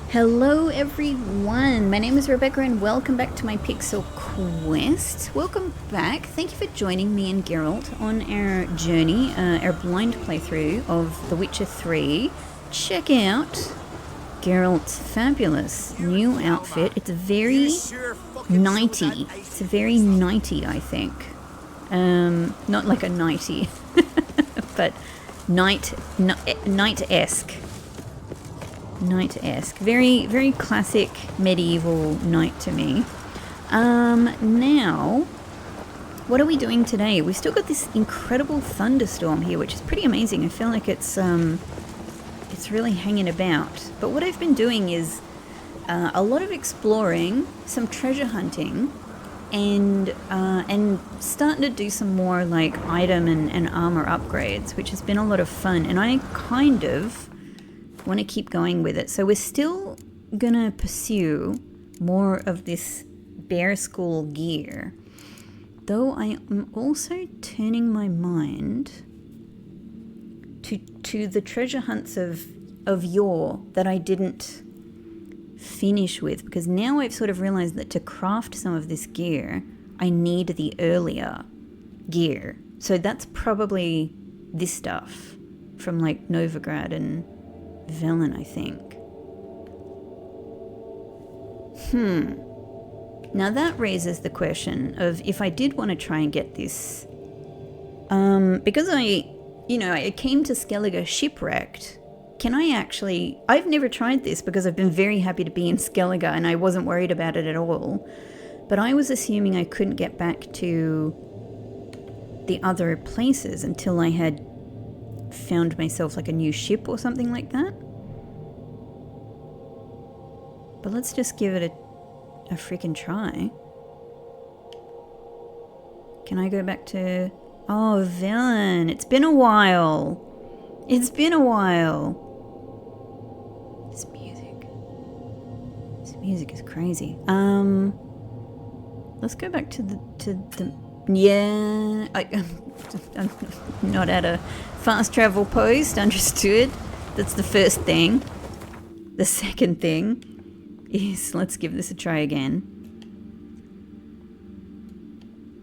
Hello everyone, my name is Rebecca and welcome back to my Pixel Quest. Welcome back, thank you for joining me and Geralt on our journey, our blind playthrough of The Witcher 3. Check out Geralt's fabulous new outfit. It's very nighty. It's very nighty, I think. Not like a nighty, but knight-esque. Knight-esque. Very, very classic medieval knight to me. Now, what are we doing today? We've still got this incredible thunderstorm here, which is pretty amazing. I feel like it's really hanging about. But what I've been doing is a lot of exploring, some treasure hunting, and starting to do some more like item and armor upgrades, which has been a lot of fun. And I kind of want to keep going with it. So we're still gonna pursue more of this bear school gear, though I am also turning my mind to the treasure hunts of yore that I didn't finish with, because now I've sort of realized that to craft some of this gear I need the earlier gear. So that's probably this stuff from like Novigrad and Velen, I think. Now that raises the question of if I did want to try and get this, because I came to Skellige shipwrecked. Can I actually? I've never tried this because I've been very happy to be in Skellige and I wasn't worried about it at all. But I was assuming I couldn't get back to the other places until I had found myself like a new ship or something like that. But let's just give it a freaking try. Can I go back to... Oh, Velen. It's been a while. It's been a while. This music is crazy. Let's go back to the yeah, I'm not at a fast travel post, understood. That's the first thing. The second thing is, let's give this a try again.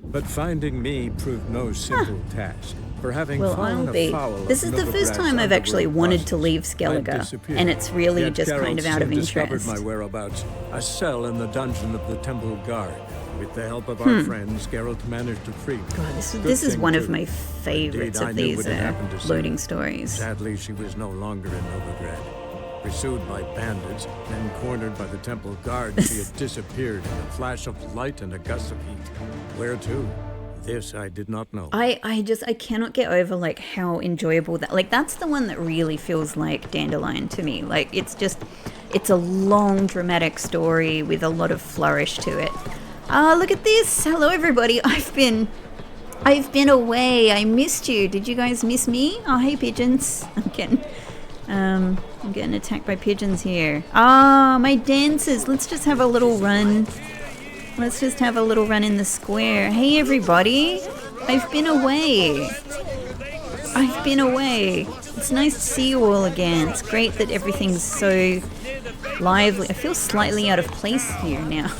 But finding me proved no simple task. For having fallen afoul of This is the first time I've actually wanted to leave Skellige, and it's really just kind of out of interest. Discovered my whereabouts, a cell in the dungeon of the Temple Guard. With the help of our friends, Geralt managed to free me. God, this is one of my favorites of these loading stories. Sadly, she was no longer in Novigrad. Pursued by bandits, then cornered by the Temple Guard, she had disappeared in a flash of light and a gust of heat. Where to? This I did not know. I cannot get over like how enjoyable that, like that's the one that really feels like Dandelion to me. Like it's a long dramatic story with a lot of flourish to it. Look at this. Hello everybody. I've been away. I missed you. Did you guys miss me? Oh, hey pigeons. I'm getting attacked by pigeons here. My dancers. Let's just have a little run. Let's just have a little run in the square. Hey everybody. I've been away. It's nice to see you all again. It's great that everything's so lively. I feel slightly out of place here now.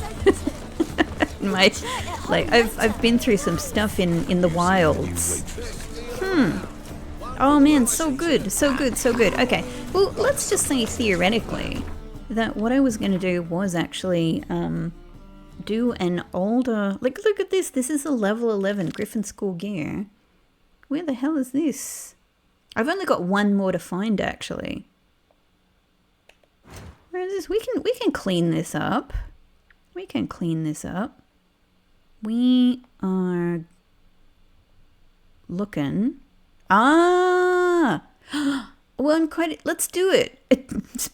I've been through some stuff in the wilds. Oh man, so good. Okay, well, let's just say theoretically that what I was going to do was actually do an older... Like, look at this. This is a level 11 Griffin School gear. Where the hell is this? I've only got one more to find, actually. Where is this? We can clean this up. We are looking. Well, let's do it.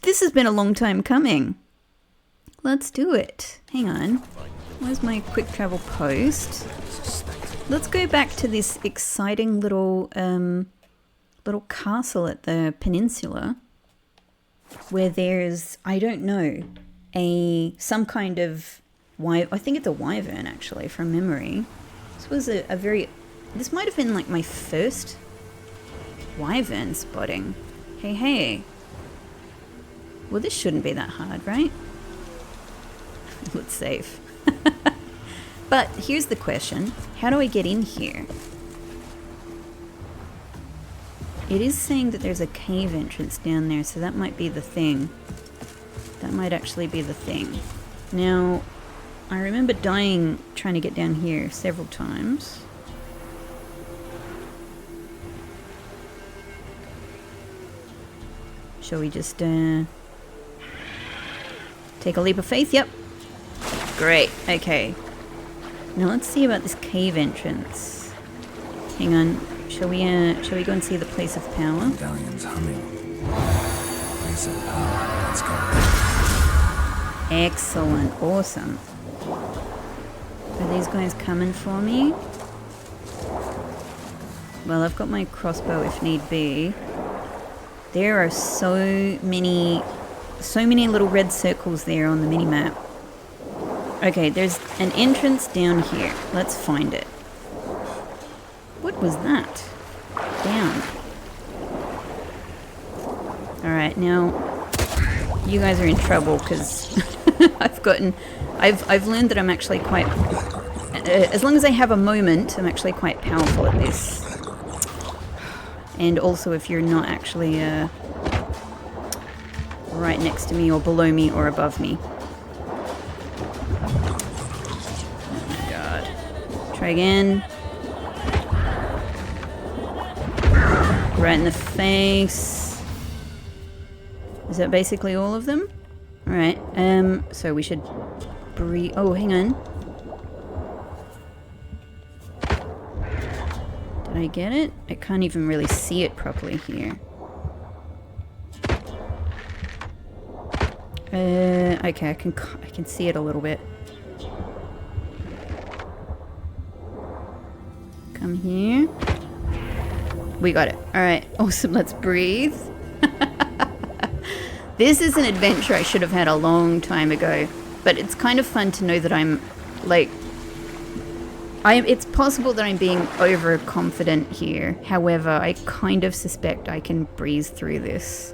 This has been a long time coming. Let's do it. Hang on. Where's my quick travel post? Let's go back to this exciting little castle at the peninsula where there's, I don't know, some kind of I think it's a wyvern actually from memory. This was this might have been like my first wyvern spotting. Hey. Well, this shouldn't be that hard, right? Let's save. But here's the question. How do I get in here? It is saying that there's a cave entrance down there, so that might be the thing. That might actually be the thing. Now, I remember dying trying to get down here several times. Shall we just take a leap of faith? Yep. Great. Okay. Now let's see about this cave entrance. Hang on. Shall we go and see the place of power? Medallion's humming. Place of power. Let's go. Excellent. Awesome. Are these guys coming for me? Well, I've got my crossbow if need be. There are so many little red circles there on the mini-map. Okay, there's an entrance down here. Let's find it. What was that? Down. Alright, now you guys are in trouble because I've learned that I'm actually quite as long as I have a moment, I'm actually quite powerful at this. And also if you're not actually right next to me or below me or above me. Oh my god. Try again. Right in the face. Is that basically all of them? Alright, so we should breathe. Oh, hang on. Did I get it? I can't even really see it properly here. Okay, I can see it a little bit. Come here. We got it. Alright, awesome, let's breathe. This is an adventure I should have had a long time ago, but it's kind of fun to know that I'm, like, it's possible that I'm being overconfident here. However, I kind of suspect I can breeze through this.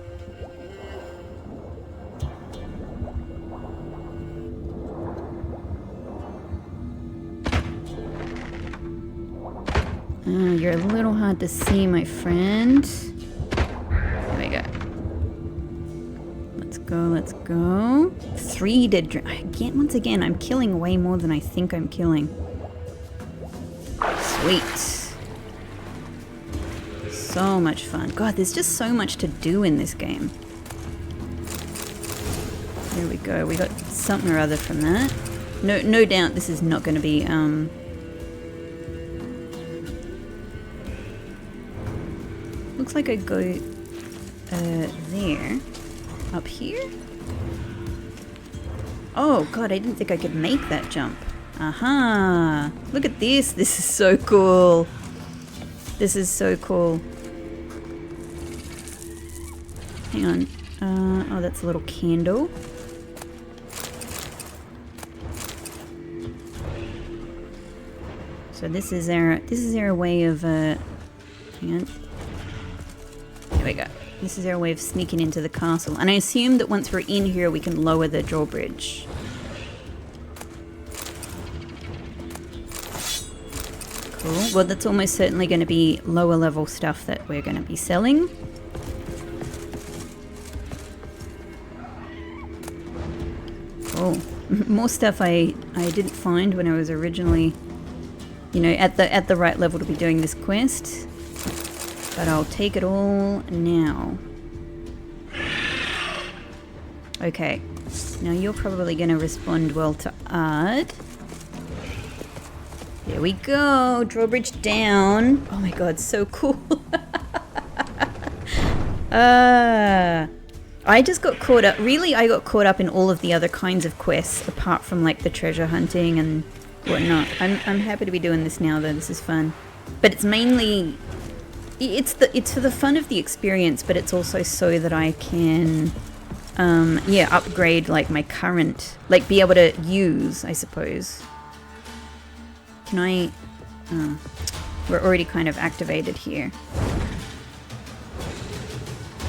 You're a little hard to see, my friend. There we go. Let's go. 3 dead again. Once again, I'm killing way more than I think I'm killing. Sweet. So much fun. God, there's just so much to do in this game. There we go. We got something or other from that. No doubt this is not going to be, looks like I go, there. Up here? Oh, God, I didn't think I could make that jump. Aha! Look at this. This is so cool. This is so cool. Hang on. Oh, that's a little candle. So this is our way of, hang on. There we go. This is our way of sneaking into the castle. And I assume that once we're in here, we can lower the drawbridge. Cool. Well, that's almost certainly going to be lower level stuff that we're going to be selling. Cool. More stuff I didn't find when I was originally, you know, at the right level to be doing this quest. But I'll take it all now. Okay. Now you're probably going to respond well to Ard. There we go. Drawbridge down. Oh my god, so cool. I just got caught up. Really, I got caught up in all of the other kinds of quests apart from like the treasure hunting and whatnot. I'm happy to be doing this now though. This is fun. But it's mainly... It's for the fun of the experience, but it's also so that I can, yeah, upgrade like my current, like be able to use, I suppose. Can I? We're already kind of activated here.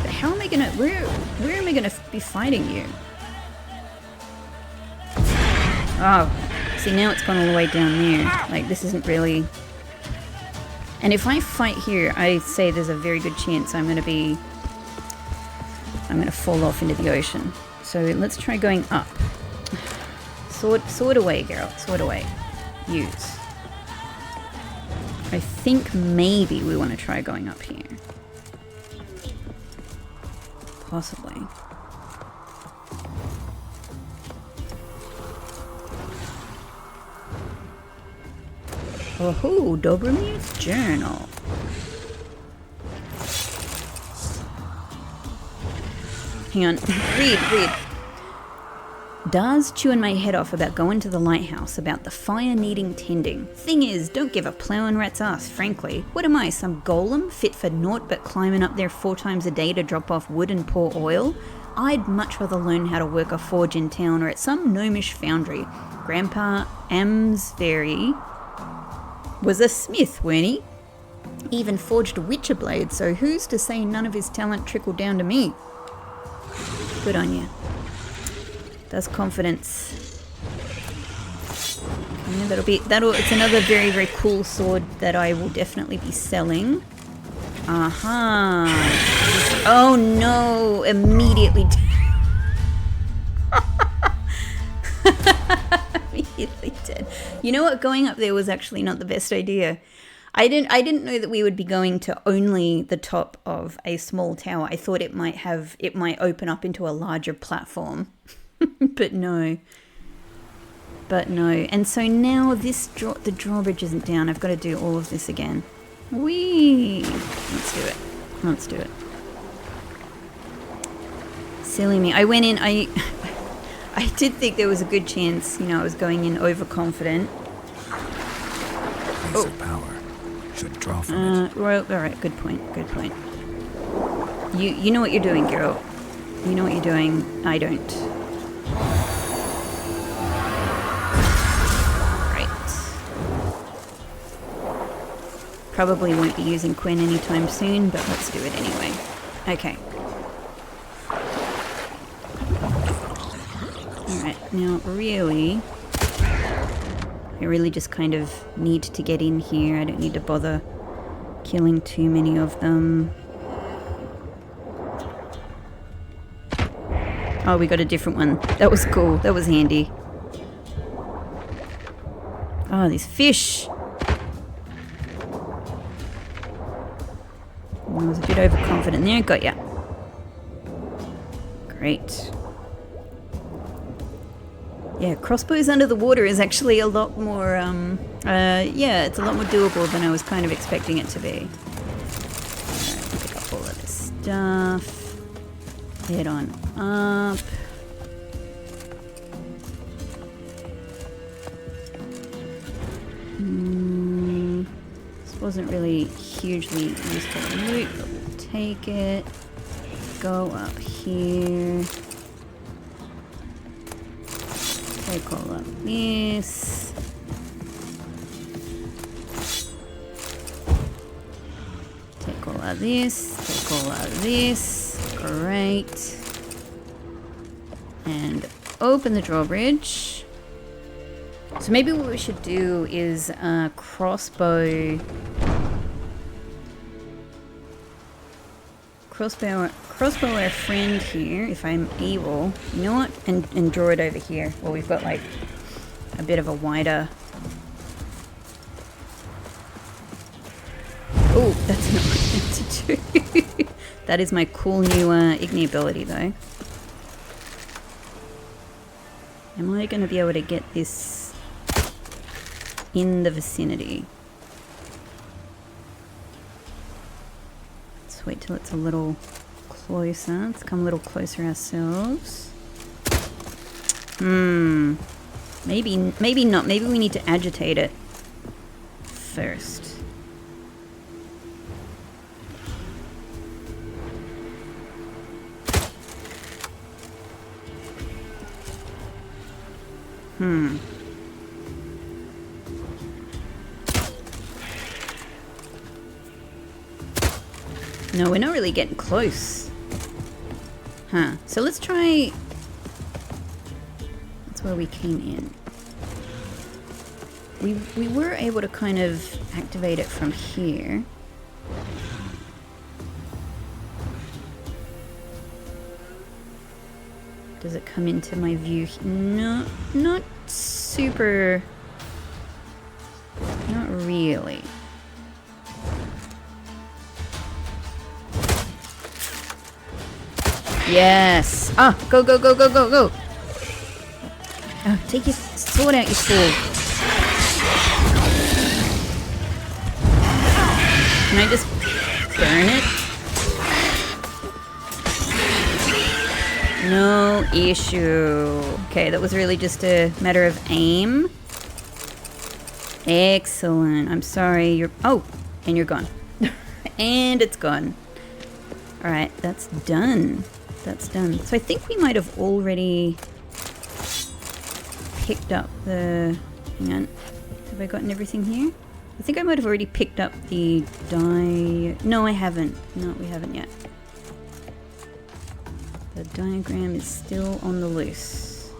But how am I gonna, where am I gonna be fighting you? Oh, see, now it's gone all the way down there. Like, this isn't really... And if I fight here, I say there's a very good chance I'm gonna fall off into the ocean. So let's try going up. Sword away, Geralt, sword away. Use. I think maybe we want to try going up here. Possibly. Oh, Dobromir's journal. Hang on. Read. Dar's chewing my head off about going to the lighthouse, about the fire needing tending. Thing is, don't give a ploughing rat's ass, frankly. What am I, some golem, fit for naught but climbing up there 4 times a day to drop off wood and pour oil? I'd much rather learn how to work a forge in town or at some gnomish foundry. Grandpa Amsbury was a smith, weren't he? Even forged a witcher blade, so who's to say none of his talent trickled down to me? Good on you. That's confidence. Yeah, it's another very, very cool sword that I will definitely be selling. Aha. Oh no, immediately. Immediately dead. You know what? Going up there was actually not the best idea. I didn't know that we would be going to only the top of a small tower. I thought it might open up into a larger platform. But no. And so now the drawbridge isn't down. I've got to do all of this again. Whee! Let's do it. Silly me. I went in, I did think there was a good chance, I was going in overconfident. Piece of power should draw from it. Well, alright, good point. You know what you're doing, Geralt. You know what you're doing. I don't. Probably won't be using Quinn anytime soon, but let's do it anyway. Okay. Alright, now I really just kind of need to get in here. I don't need to bother killing too many of them. Oh, we got a different one. That was cool. That was handy. Oh, these fish! I was a bit overconfident there. Got ya. Great. Yeah, crossbows under the water is actually a lot more, it's a lot more doable than I was kind of expecting it to be. Alright, pick up all of this stuff. Head on up. This wasn't really hugely useful loot, but we'll take it. Go up here. Take all of this. Take all of this. Take all of this. Great. And open the drawbridge. So maybe what we should do is crossbow our friend here, if I'm able. You know what? And draw it over here. Well, we've got like a bit of a wider... Oh, that's not what I meant to do. That is my cool new Igni ability, though. Am I going to be able to get this in the vicinity? Let's wait till it's a little closer. Let's come a little closer ourselves. Maybe not. Maybe we need to agitate it first. No, we're not really getting close. Huh. So let's try... That's where we came in. We were able to kind of activate it from here. Does it come into my view? No, not super... Not really. Yes! Ah! Go, go, go, go, go, go! Oh, take your sword out, you fool. Can I just burn it? No issue. Okay, that was really just a matter of aim. Excellent. I'm sorry, you're... Oh! And you're gone. And it's gone. Alright, that's done. That's done. So I think we might have already picked up the... Hang on. Have I gotten everything here? I think I might have already picked up the No, I haven't. No, we haven't yet. The diagram is still on the loose.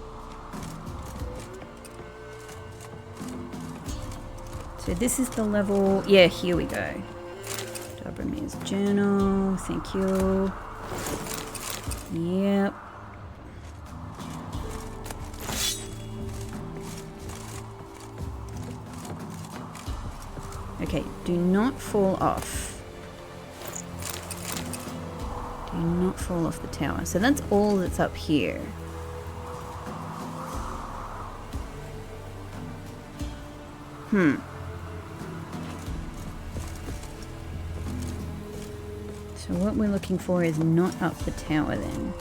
So this is the level... Yeah, here we go. Doberman's journal. Thank you. Yep. Okay, do not fall off. Do not fall off the tower. So that's all that's up here. So what we're looking for is not up the tower then.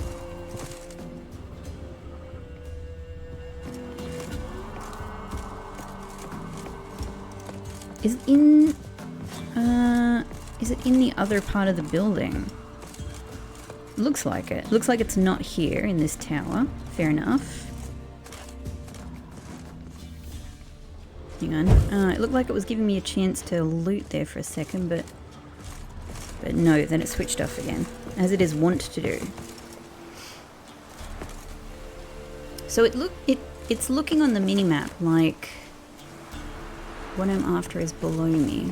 Is it in the other part of the building? Looks like it. Looks like it's not here in this tower. Fair enough. Hang on. It looked like it was giving me a chance to loot there for a second, but no, then it switched off again, as it is wont to do. So it's looking on the minimap like what I'm after is below me.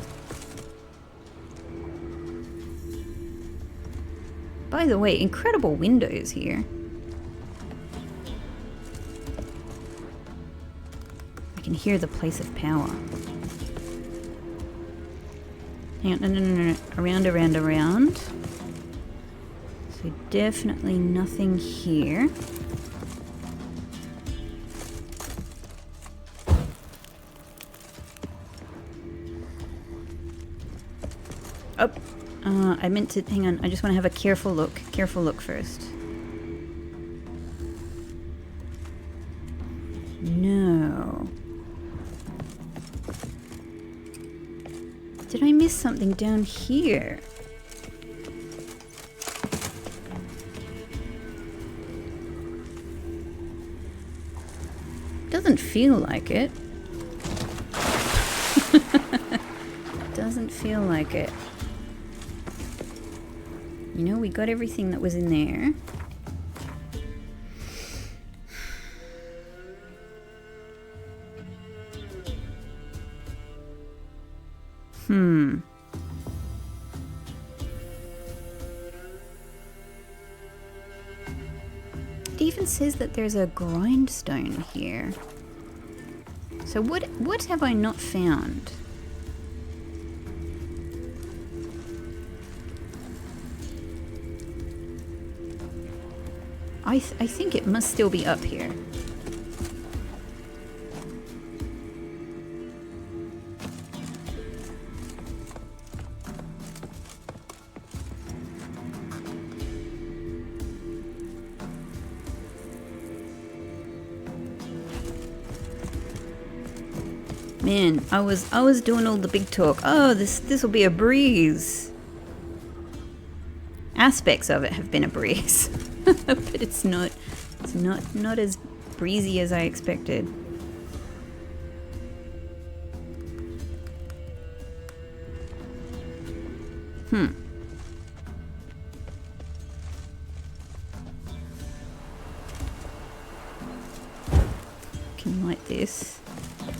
By the way, incredible windows here. I can hear the place of power. Hang on, no. Around, around, around. So definitely nothing here. Oh, I meant to, hang on, I just want to have a careful look first. No. Did I miss something down here? Doesn't feel like it. Doesn't feel like it. You know, we got everything that was in there. It even says that there's a grindstone here. So what have I not found? I think it must still be up here. Man, I was doing all the big talk. Oh, this will be a breeze. Aspects of it have been a breeze. But it's not as breezy as I expected. can light this.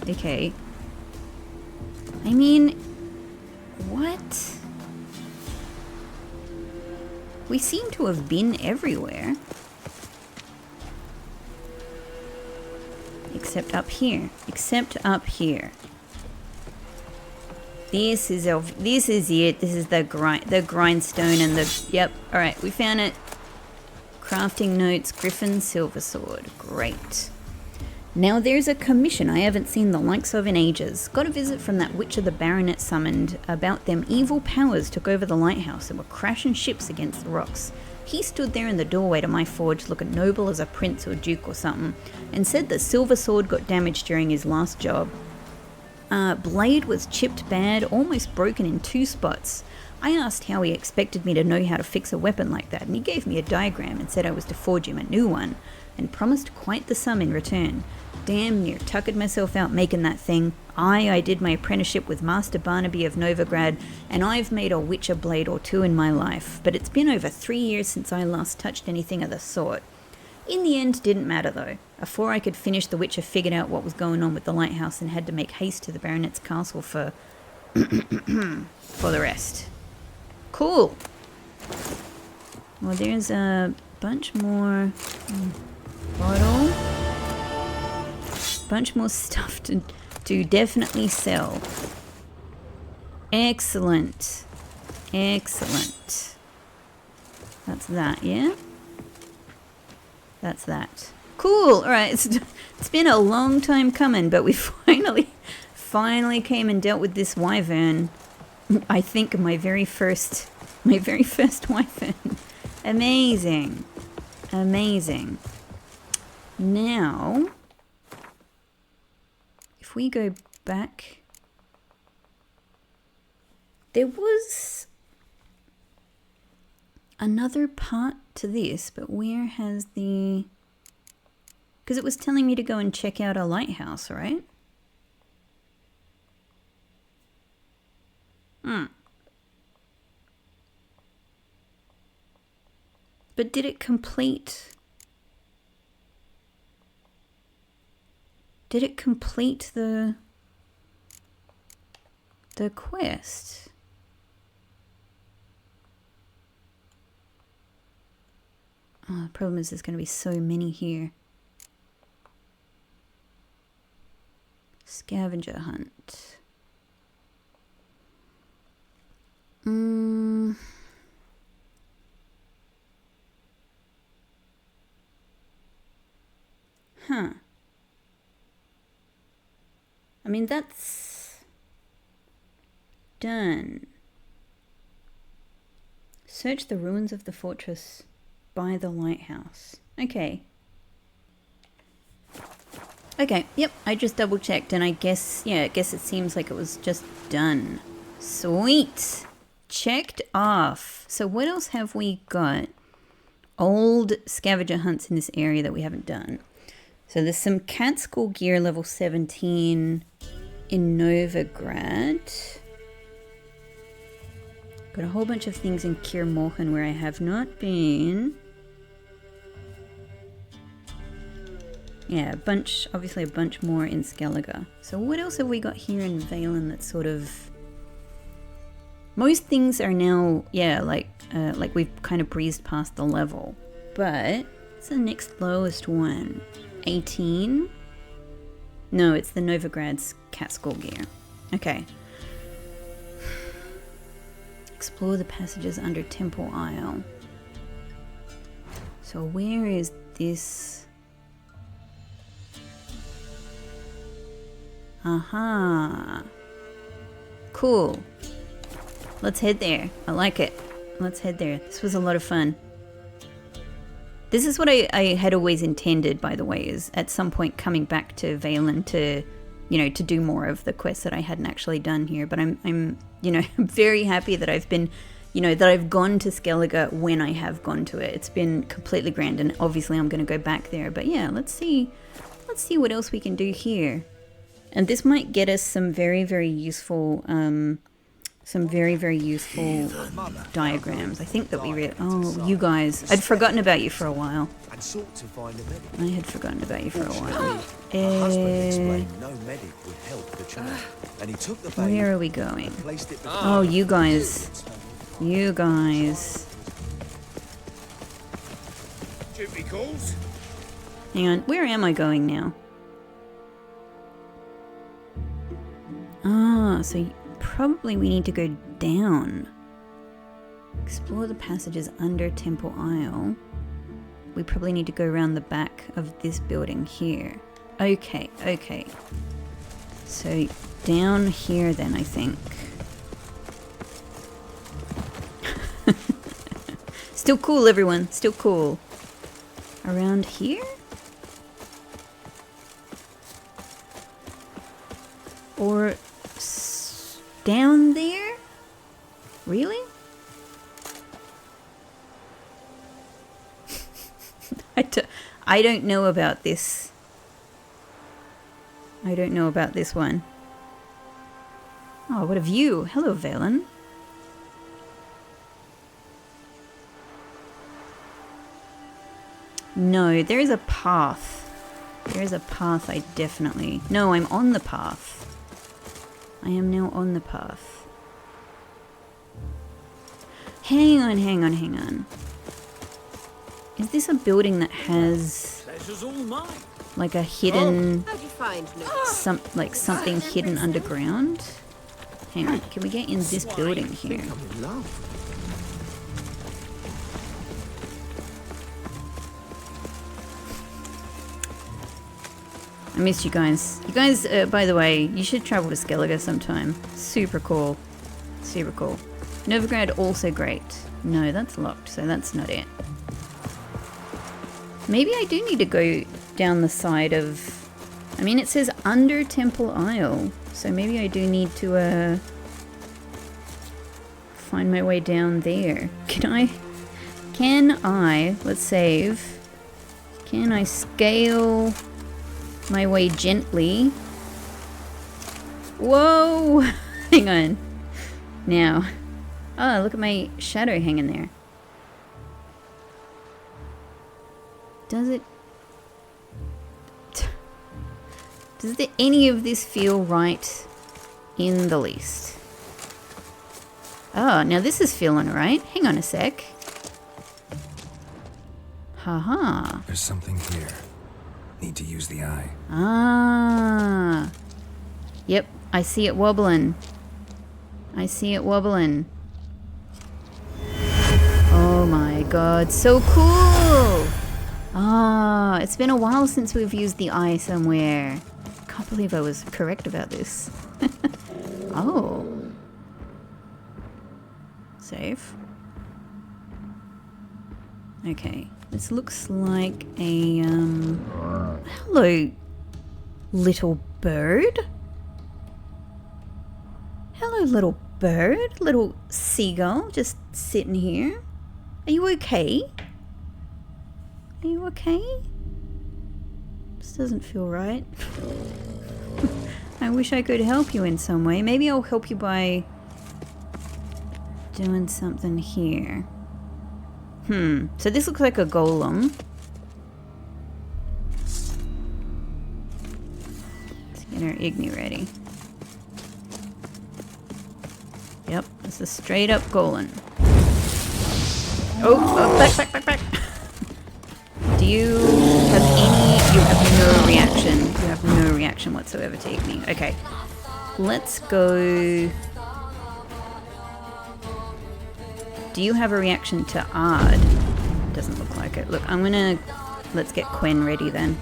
Okay. I mean, what? We seem to have been everywhere. Except up here. Except up here. This is it. This is the grindstone and the... Yep. Alright, we found it. Crafting notes, Griffin Silver Sword. Great. Now there's a commission I haven't seen the likes of in ages. Got a visit from that witcher the baronet summoned about them evil powers took over the lighthouse and were crashing ships against the rocks. He stood there in the doorway to my forge looking noble as a prince or duke or something and said that Silver Sword got damaged during his last job. Blade was chipped bad, almost broken in 2 spots. I asked how he expected me to know how to fix a weapon like that, and he gave me a diagram and said I was to forge him a new one, and promised quite the sum in return. Damn near tuckered myself out making that thing. I did my apprenticeship with Master Barnaby of Novigrad, and I've made a witcher blade or 2 in my life, but it's been over 3 years since I last touched anything of the sort. In the end, didn't matter though. Afore I could finish, the witcher figured out what was going on with the lighthouse and had to make haste to the baronet's castle for the rest. Cool. Well, there's a bunch more bottle. Bunch more stuff to definitely sell. Excellent. Excellent. That's that, yeah? That's that. Cool. All right. It's been a long time coming, but we finally came and dealt with this wyvern. I think my very first wyvern. Amazing. Amazing. Now, if we go back, there was another part to this, but where has the... Because it was telling me to go and check out a lighthouse, right? But did it complete... Did it complete the quest? Oh, the problem is there's going to be so many here. Scavenger hunt. Huh. I mean, that's done. Search the ruins of the fortress by the lighthouse. Okay. Okay, yep, I just double checked and I guess it seems like it was just done. Sweet! Checked off. So what else have we got? Old scavenger hunts in this area that we haven't done. So there's some Catskill gear level 17 in Novigrad. Got a whole bunch of things in Kir Morhen where I have not been. Yeah, obviously a bunch more in Skellige. So what else have we got here in Valen that's sort of... Most things are now, yeah, like we've kind of breezed past the level. But it's the next lowest one. 18? No, it's the Novigrad's Catskill gear. Okay. Explore the passages under Temple Isle. So where is this? Aha. Cool. Let's head there. I like it. Let's head there. This was a lot of fun. This is what I had always intended, by the way, is at some point coming back to Valen to, you know, to do more of the quests that I hadn't actually done here. But I'm you know, I'm very happy that I've been, you know, that I've gone to Skellige when I have gone to it. It's been completely grand, and obviously I'm going to go back there. But yeah, let's see what else we can do here. And this might get us some very, very useful some very, very useful diagrams. I think that we really... Oh, you guys. I'd forgotten about you for a while. And sought to find a medic. I had forgotten about you for a while. My husband explained no medic would help the child, and he took the baby Where are we going? and placed it Oh, you guys. You guys. Duty calls. Hang on. Where am I going now? Ah, so probably we need to go down. Explore the passages under Temple Isle. We probably need to go around the back of this building here. Okay, okay. So down here then, I think. Still cool, everyone. Still cool. Around here? Or down there? Really? I don't know about this. I don't know about this one. Oh, what a view. Hello, Valen. No, there is a path. There is a path I definitely... No, I'm on the path. I am now on the path. Hang on, hang on, hang on. Is this a building that has like a hidden something hidden underground? Hang on, can we get in this building here? I missed you guys. You guys, by the way, you should travel to Skellige sometime. Super cool. Super cool. Novigrad also great. No, that's locked, so that's not it. Maybe I do need to go down the side of... I mean, it says under Temple Isle, so maybe I do need to find my way down there. Can I, let's save, can I scale my way gently? Whoa! Hang on. Now. Oh, look at my shadow hanging there. Does it... Does any of this feel right in the least? Oh, now this is feeling right. Hang on a sec. Haha. There's something here. Need to use the eye. Ah. Yep, I see it wobbling. I see it wobbling. Oh my god, so cool! Ah, it's been a while since we've used the eye somewhere. Can't believe I was correct about this. Oh. Save. Okay, this looks like a, hello, little bird. Hello, little bird. Little seagull just sitting here. Are you okay? Are you okay? This doesn't feel right. I wish I could help you in some way. Maybe I'll help you by doing something here. So this looks like a golem. Let's get our Igni ready. Yep, this is straight up golem. Oh, back. Do you have any... You have no reaction. You have no reaction whatsoever to Igni. Okay. Let's go... Do you have a reaction to Ard? Doesn't look like it. Look, I'm gonna... Let's get Quen ready then.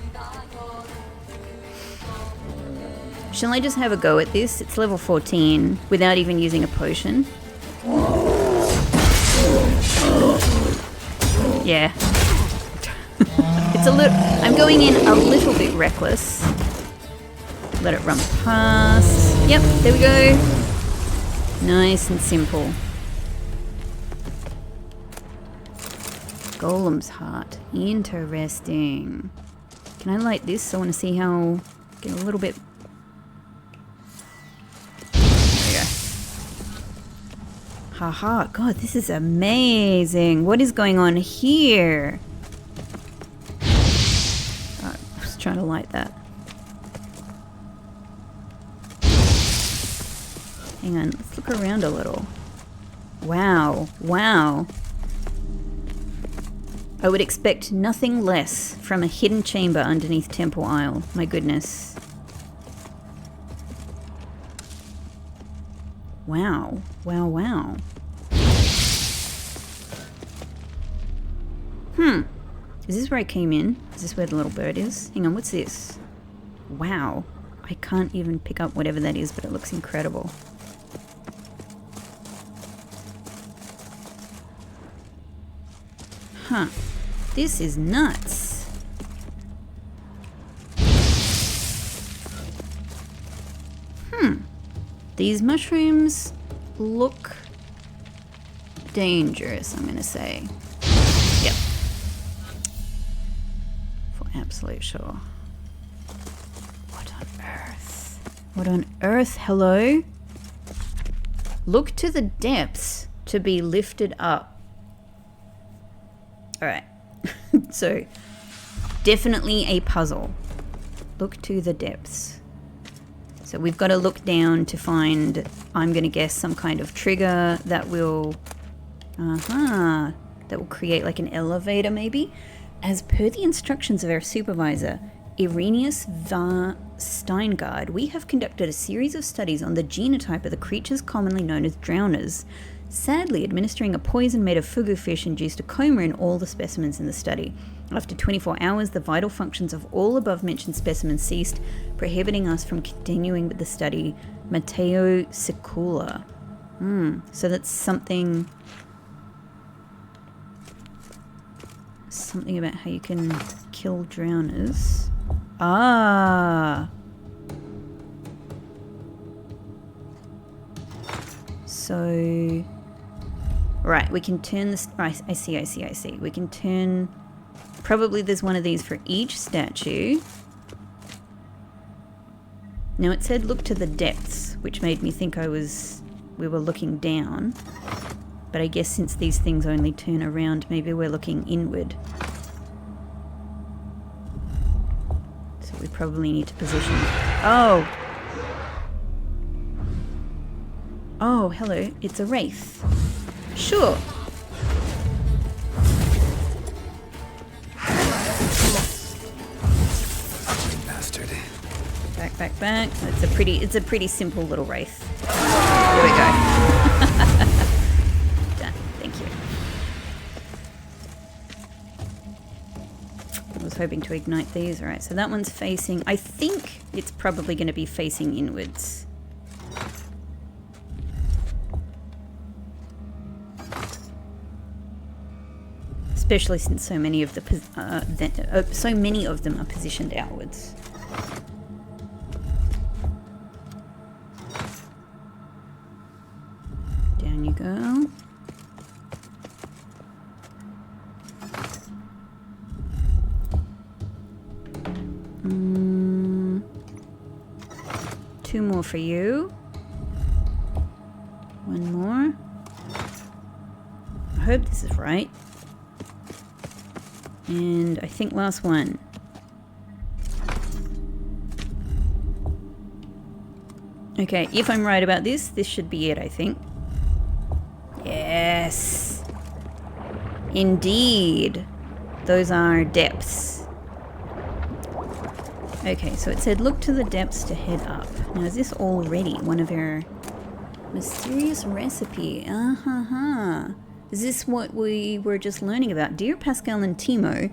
Shall I just have a go at this? It's level 14 without even using a potion. Yeah. It's a little... I'm going in a little bit reckless. Let it run past. Yep, there we go. Nice and simple. Golem's heart. Interesting. Can I light this? I want to see how... Get a little bit... There we go. Haha, God, this is amazing. What is going on here? Oh, I was trying to light that. Hang on, let's look around a little. Wow, wow. I would expect nothing less from a hidden chamber underneath Temple Isle. My goodness. Wow, wow, wow. Is this where I came in? Is this where the little bird is? Hang on, what's this? Wow. I can't even pick up whatever that is, but it looks incredible. Huh. This is nuts. These mushrooms look dangerous, I'm gonna say. Yep. For absolute sure. What on earth? What on earth? Hello? Look to the depths to be lifted up. Alright. So, definitely a puzzle. Look to the depths. So we've got to look down to find, I'm going to guess, some kind of trigger that will, that will create like an elevator maybe. As per the instructions of our supervisor, Irenaeus var Steingard, we have conducted a series of studies on the genotype of the creatures commonly known as drowners. Sadly, administering a poison made of fugu fish induced a coma in all the specimens in the study. After 24 hours, the vital functions of all above-mentioned specimens ceased, prohibiting us from continuing with the study. Matteo Secula. So that's something about how you can kill drowners. Ah! So... Right, we can turn this... Right, I see. We can turn... Probably there's one of these for each statue. Now it said look to the depths, which made me think we were looking down. But I guess since these things only turn around, maybe we're looking inward. So we probably need to position... Oh! Oh, hello. It's a wraith. Sure. Bastard. Back. It's a pretty simple little wraith. There we go. Done. Thank you. I was hoping to ignite these. Alright, so that one's facing... I think it's probably going to be facing inwards. Especially since so many of them are positioned outwards. Down you go. Two more for you. One more. I hope this is right. And I think last one. Okay, if I'm right about this should be it, I think. Yes. Indeed. Those are depths. Okay, so it said look to the depths to head up. Now is this already one of our mysterious recipe? Is this what we were just learning about? Dear Pascal and Timo,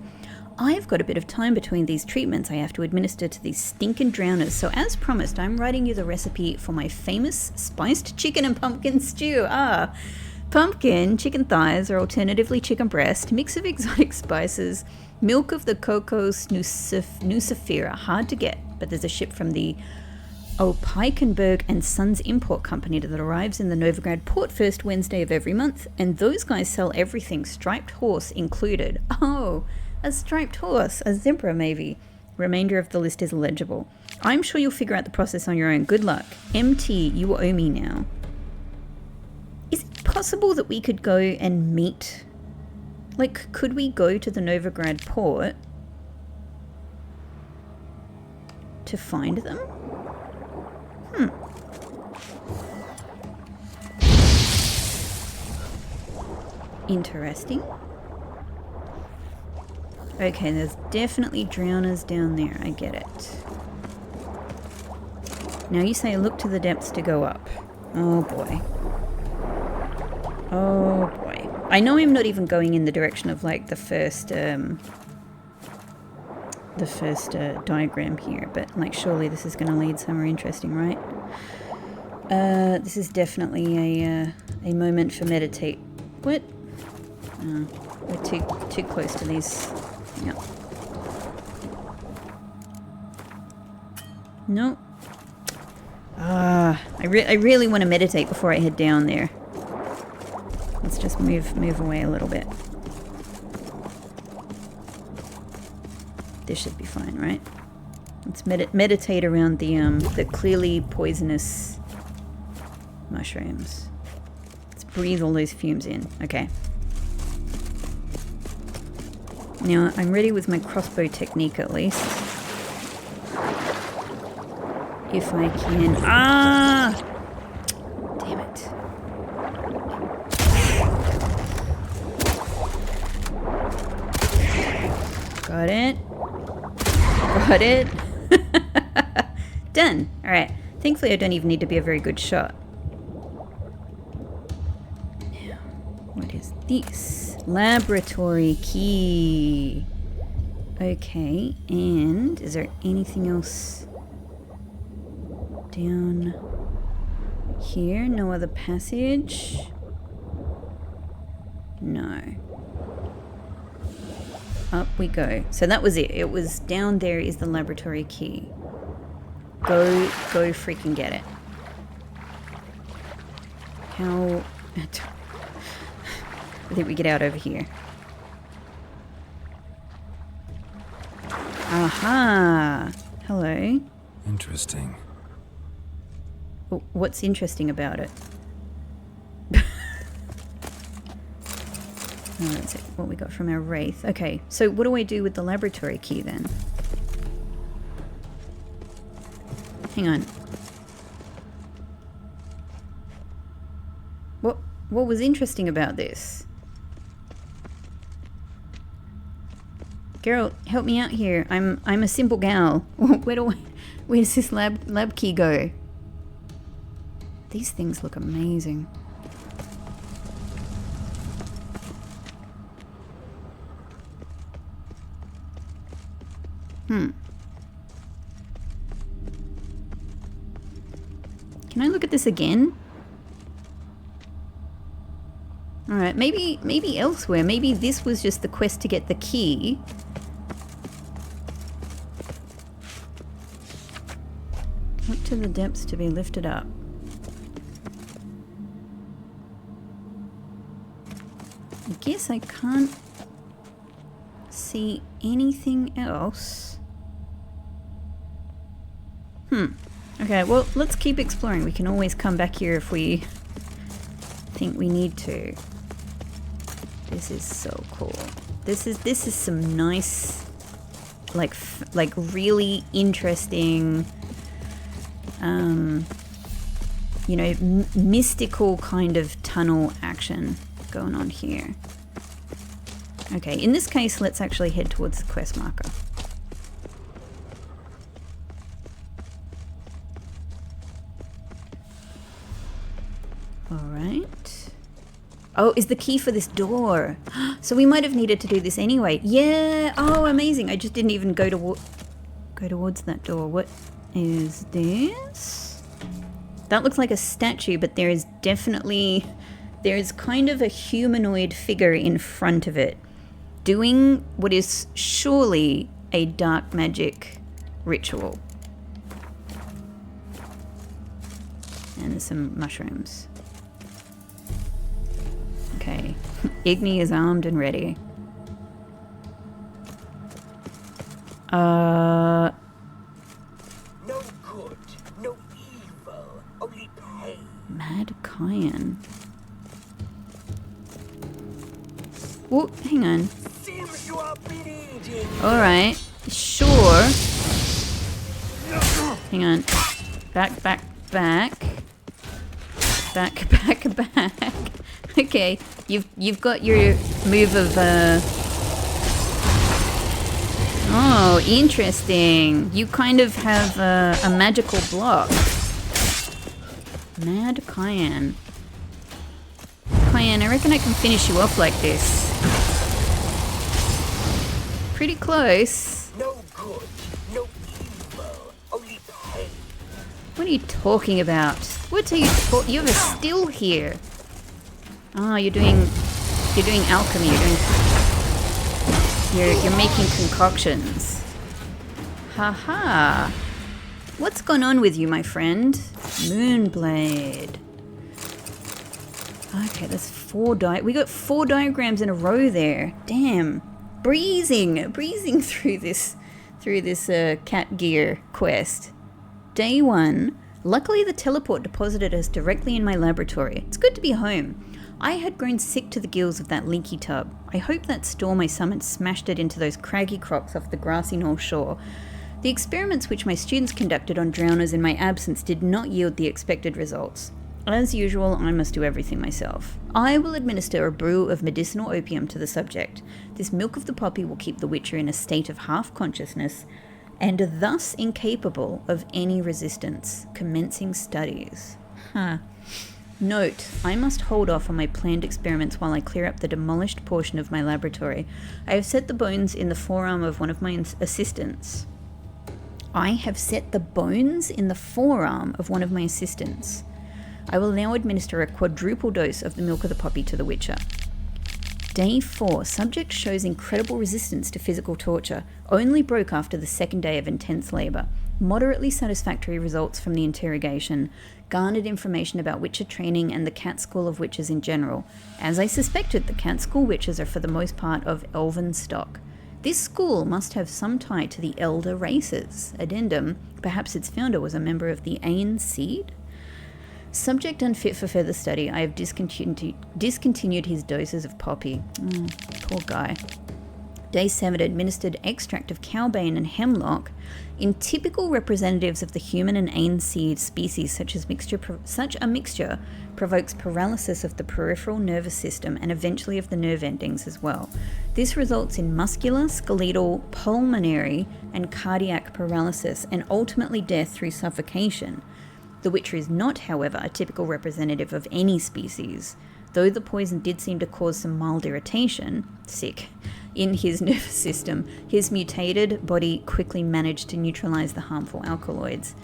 I've got a bit of time between these treatments I have to administer to these stinking drowners, so as promised, I'm writing you the recipe for my famous spiced chicken and pumpkin stew. Pumpkin, chicken thighs, or alternatively chicken breast, mix of exotic spices, milk of the Cocos nucifera, hard to get, but there's a ship from the Opeikenberg and Sons Import Company that arrives in the Novigrad port first Wednesday of every month, and those guys sell everything, striped horse included. Oh, a striped horse, a zebra maybe. Remainder of the list is illegible. I'm sure you'll figure out the process on your own. Good luck. MT, you owe me now. Is it possible that we could go and meet? Like, could we go to the Novigrad port to find them? Interesting. Okay, there's definitely drowners down there. I get it. Now you say look to the depths to go up. Oh boy. Oh boy. I know I'm not even going in the direction of like the first diagram here, but like surely this is going to lead somewhere interesting, right? This is definitely a moment for meditate. What? We're too close to these. Yeah. No. I really want to meditate before I head down there. Let's just move away a little bit. This should be fine, right? Let's meditate around the clearly poisonous mushrooms. Let's breathe all those fumes in. Okay. Now I'm ready with my crossbow technique at least. If I can. Ah! Damn it. Got it. Got it. Done. Alright. Thankfully I don't even need to be a very good shot. Now, what is this? Laboratory key. Okay, and is there anything else down here? No other passage? No. Up we go. So that was it. It was down there is the laboratory key. Go freaking get it. How... I think we get out over here. Aha! Hello. Interesting. What's interesting about it? Oh, that's it. What we got from our wraith. Okay, so what do I do with the laboratory key then? Hang on. What was interesting about this? Geralt, help me out here. I'm a simple gal. Where's this lab key go? These things look amazing. Can I look at this again? Alright, maybe elsewhere. Maybe this was just the quest to get the key. Look to the depths to be lifted up. I guess I can't see anything else. Okay, well, let's keep exploring. We can always come back here if we think we need to. This is so cool. This is some nice, like really interesting, you know, mystical kind of tunnel action going on here. Okay, in this case, let's actually head towards the quest marker. Alright. Oh, is the key for this door. So we might have needed to do this anyway. Yeah! Oh, amazing. I just didn't even go towards that door. What is this? That looks like a statue, but there is kind of a humanoid figure in front of it, doing what is surely a dark magic ritual. And there's some mushrooms. Okay, Igni is armed and ready. No good, no evil, only pain. Mad Cayenne. Whoa, hang on. Seems you are bleeding. Alright, sure. Hang on. Back, back, back. Back, back, back. Okay, you've got your move of, Oh, interesting. You kind of have a magical block. Mad Cayenne. Cayenne, I reckon I can finish you off like this. Pretty close. No good, no evil, only pain. What are you talking about? What are you you have a still here. Oh, you're doing alchemy. You're making concoctions. Haha. What's going on with you, my friend? Moonblade. Okay, that's 4 we got 4 diagrams in a row there. Damn. Breezing through this cat gear quest. Day 1. Luckily the teleport deposited us directly in my laboratory. It's good to be home. I had grown sick to the gills of that leaky tub. I hope that storm I summoned smashed it into those craggy crocs off the grassy north shore. The experiments which my students conducted on drowners in my absence did not yield the expected results. As usual, I must do everything myself. I will administer a brew of medicinal opium to the subject. This milk of the poppy will keep the Witcher in a state of half-consciousness and thus incapable of any resistance. Commencing studies. Note, I must hold off on my planned experiments while I clear up the demolished portion of my laboratory. I have set the bones in the forearm of one of my assistants. I will now administer a quadruple dose of the milk of the poppy to the Witcher. Day 4. Subject shows incredible resistance to physical torture. Only broke after the 2nd day of intense labour. Moderately satisfactory results from the interrogation. Garnered information about Witcher training and the Cat School of Witches in general. As I suspected, the Cat School Witches are for the most part of elven stock. This school must have some tie to the elder races. Addendum, perhaps its founder was a member of the Ain Seed? Subject unfit for further study. I have discontinued his doses of poppy. Poor guy. Day 7. Administered extract of cowbane and hemlock in typical representatives of the human and Ain Seed species. Such a mixture provokes paralysis of the peripheral nervous system and eventually of the nerve endings as well. This results in muscular, skeletal, pulmonary, and cardiac paralysis and ultimately death through suffocation. The Witcher is not, however, a typical representative of any species, though the poison did seem to cause some mild irritation, in his nervous system. His mutated body quickly managed to neutralize the harmful alkaloids.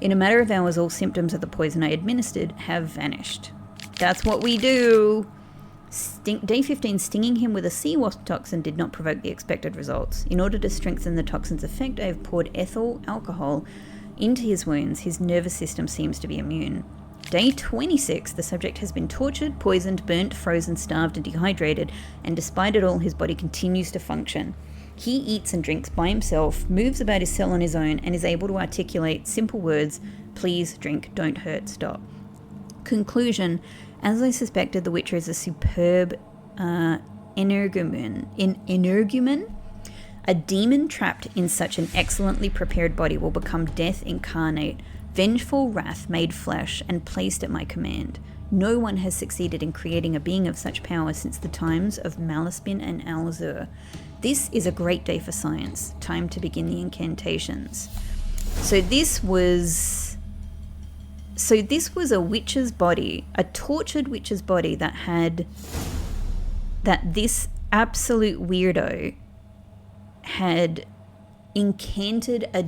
In a matter of hours, all symptoms of the poison I administered have vanished. That's what we do! Day 15, stinging him with a sea wasp toxin did not provoke the expected results. In order to strengthen the toxin's effect, I have poured ethyl alcohol into his wounds. His nervous system seems to be immune. Day 26, the subject has been tortured, poisoned, burnt, frozen, starved, and dehydrated, and despite it all, his body continues to function. He eats and drinks by himself, moves about his cell on his own, and is able to articulate simple words: please, drink, don't hurt, stop. Conclusion: as I suspected, the Witcher is a superb energumen. A demon trapped in such an excellently prepared body will become death incarnate, vengeful wrath made flesh, and placed at my command. No one has succeeded in creating a being of such power since the times of Malespin and Alzur. This is a great day for science. Time to begin the incantations. So this was a witch's body, a tortured witch's body that this absolute weirdo had incanted a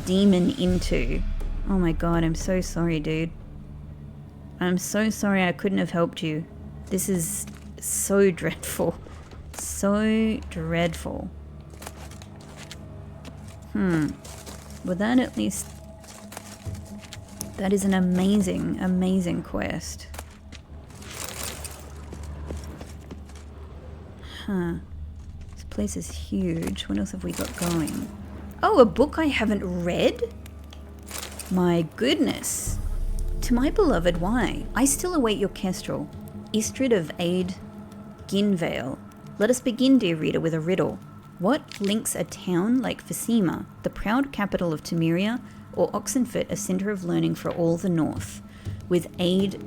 demon into. Oh my god, I'm so sorry, dude. I'm so sorry I couldn't have helped you. This is so dreadful. So dreadful. Well, that at least... that is an amazing, amazing quest. This place is huge. What else have we got going? Oh, a book I haven't read? My goodness. To my beloved, why? I still await your kestrel. Istrid of Aid Ginvale. Let us begin, dear reader, with a riddle. What links a town like Phaseema, the proud capital of Temeria, or Oxenfurt, a centre of learning for all the north, with Aid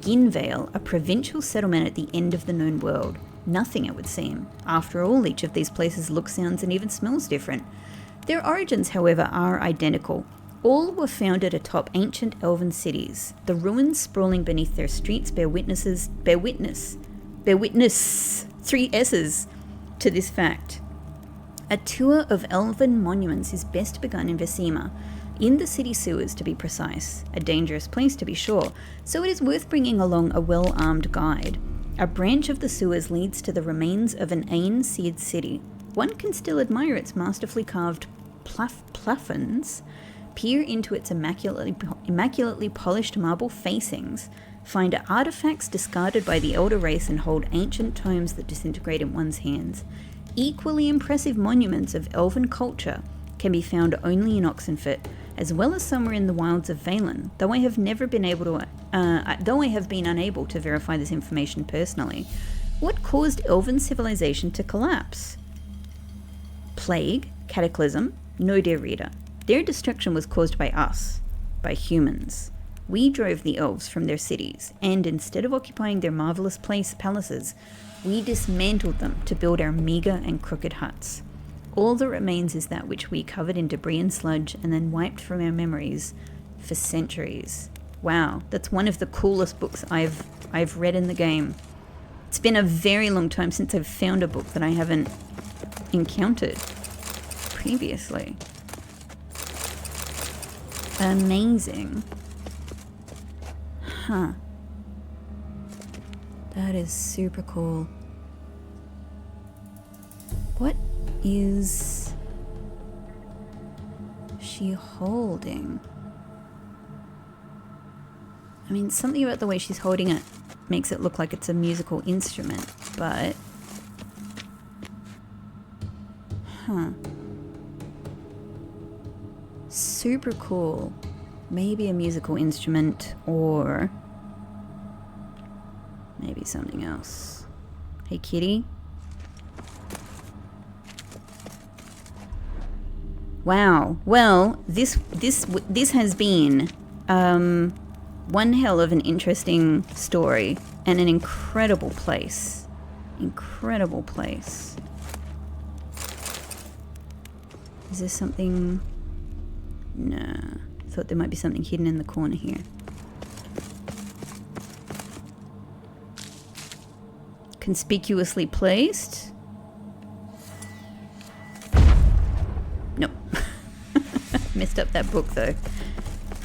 Ginvale, a provincial settlement at the end of the known world? Nothing, it would seem. After all, each of these places looks, sounds, and even smells different. Their origins, however, are identical. All were founded atop ancient elven cities. The ruins sprawling beneath their streets bear witness, 3 S's, to this fact. A tour of elven monuments is best begun in Phaseema, in the city sewers to be precise. A dangerous place to be sure, so it is worth bringing along a well-armed guide. A branch of the sewers leads to the remains of an Ain-seared city. One can still admire its masterfully carved plafons, peer into its immaculately polished marble facings, find artifacts discarded by the elder race, and hold ancient tomes that disintegrate in one's hands. Equally impressive monuments of elven culture can be found only in Oxenfurt, as well as somewhere in the wilds of Valen, though I have been unable to verify this information personally. What caused elven civilization to collapse? Plague? Cataclysm? No, dear reader. Their destruction was caused by us, by humans. We drove the elves from their cities, and instead of occupying their marvelous palaces, we dismantled them to build our meagre and crooked huts. All that remains is that which we covered in debris and sludge and then wiped from our memories for centuries. Wow, that's one of the coolest books I've read in the game. It's been a very long time since I've found a book that I haven't encountered previously. Amazing. Huh. That is super cool. What is she holding? I mean, something about the way she's holding it makes it look like it's a musical instrument, but... Huh. Super cool. Maybe a musical instrument, or maybe something else. Hey, kitty. Wow. Well, this has been one hell of an interesting story and an incredible place. Incredible place. Is there something? No. Thought there might be something hidden in the corner here. Conspicuously placed. Nope. Messed up that book though.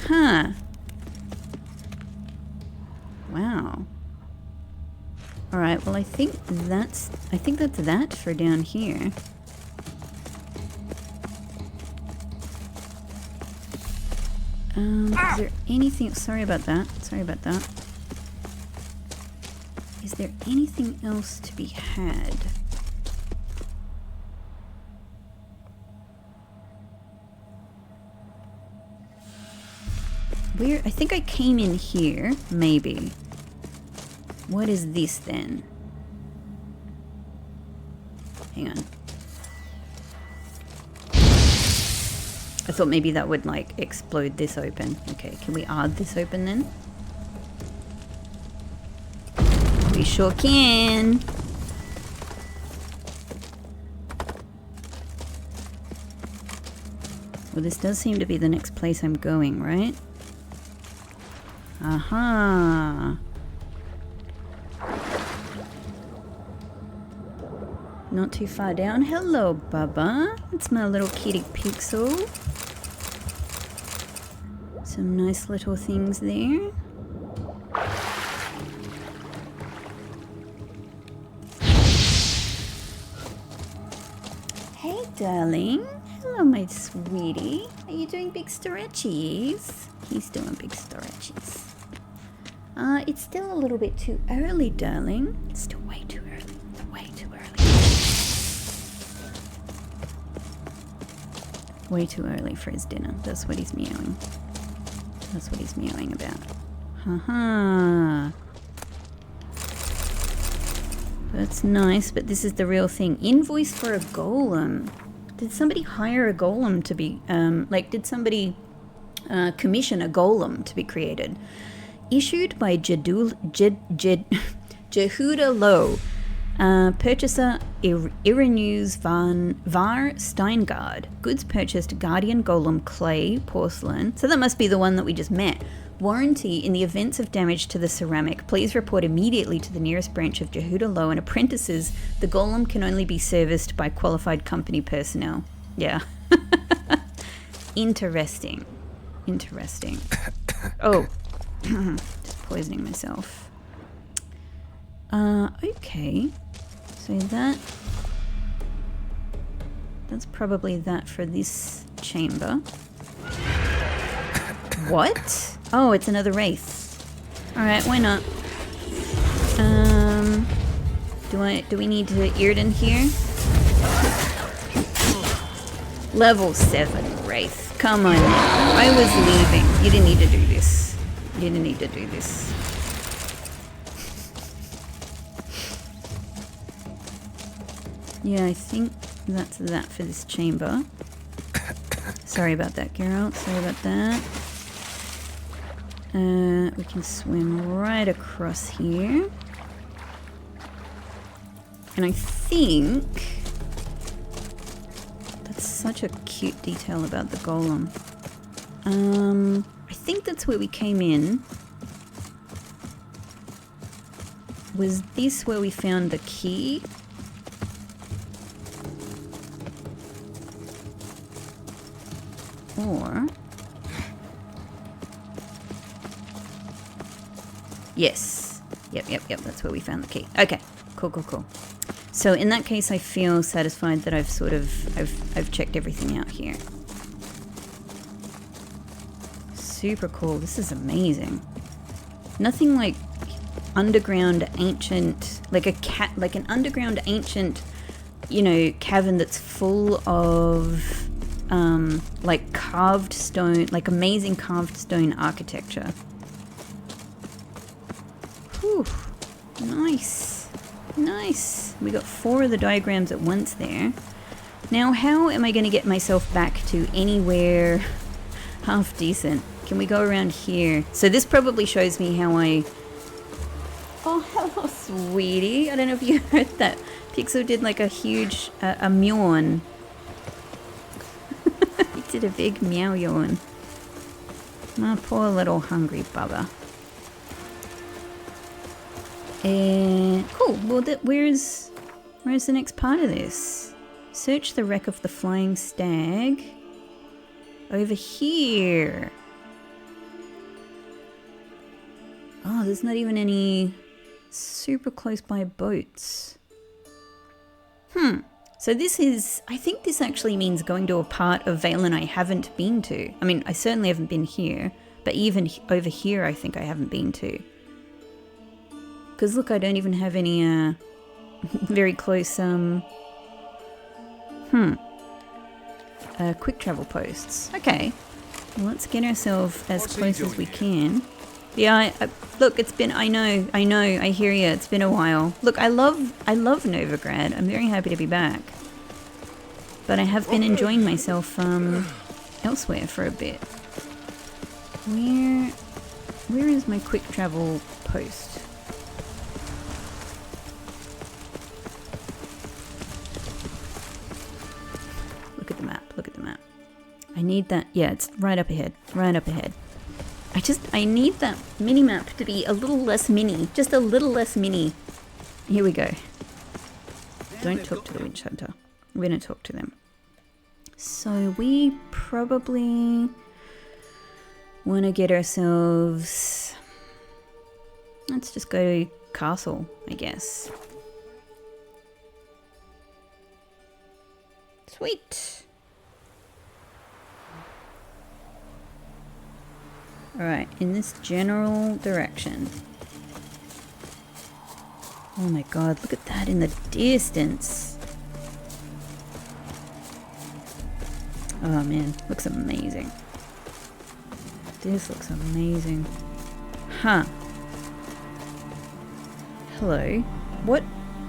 Huh. Wow. Alright, well I think that's that for down here. Is there anything... Sorry about that. Is there anything else to be had? I think I came in here, maybe. What is this then? Hang on. I thought maybe that would like explode this open. Okay, can we add this open then? We sure can. Well, this does seem to be the next place I'm going, right? Aha. Not too far down. Hello, Bubba. It's my little kitty Pixel. Some nice little things there. Hey, darling. Hello, my sweetie. Are you doing big stretchies? He's doing big stretchies. It's still a little bit too early, darling. It's still way too early. Way too early. Way too early for his dinner. That's what he's meowing. That's what he's meowing about. Haha. That's nice, but this is the real thing. Invoice for a golem. Did somebody hire a golem to be, did somebody commission a golem to be created? Issued by Jehuda Lowe. Purchaser Irenews var Steingard. Goods purchased Guardian Golem clay porcelain. So that must be the one that we just met. Warranty: in the events of damage to the ceramic, please report immediately to the nearest branch of Jehuda Lowe and apprentices. The golem can only be serviced by qualified company personnel. Yeah. Interesting. Oh. Just poisoning myself. Okay. So that's probably that for this chamber. What? Oh, it's another wraith. Alright, why not? Do we need to Irden here? Level 7 wraith. Come on now. I was leaving. You didn't need to do this. Yeah, I think that's that for this chamber. Sorry about that, Geralt. Sorry about that. We can swim right across here. And I think... that's such a cute detail about the golem. I think that's where we came in. Was this where we found the key? Or... yes. Yep, that's where we found the key. Okay, cool. So in that case, I feel satisfied that I've checked everything out here. Super cool. This is amazing. Nothing like underground ancient, like an underground ancient, cavern that's full of like carved stone, like amazing carved stone architecture. Whew. Nice. We got 4 of the diagrams at once there. Now, how am I going to get myself back to anywhere half decent? Can we go around here? So this probably shows me how I... oh, hello, sweetie. I don't know if you heard that. Pixel did like a huge, a yawn. He did a big meow yawn. My poor little hungry bubba. Cool. Well, where's the next part of this? Search the wreck of the flying stag. Over here. Oh, there's not even any super close by boats. So this is... I think this actually means going to a part of Valen I haven't been to. I mean, I certainly haven't been here, but even over here I think I haven't been to. Because look, I don't even have any very close quick travel posts. Okay, well, let's get ourselves as close as we can. Yeah, look, it's been... I know, I hear you. It's been a while. Look, I love Novigrad. I'm very happy to be back. But I have been enjoying myself elsewhere for a bit. Where is my quick travel post? Look at the map. I need that. Yeah, it's right up ahead. I need that mini-map to be a little less mini. Just a little less mini. Here we go. Don't talk to the witch hunter. We're going to talk to them. So we probably want to get ourselves... let's just go to castle, I guess. Sweet. Alright, in this general direction. Oh my god, look at that in the distance. Oh man, looks amazing. This looks amazing. Huh. Hello. What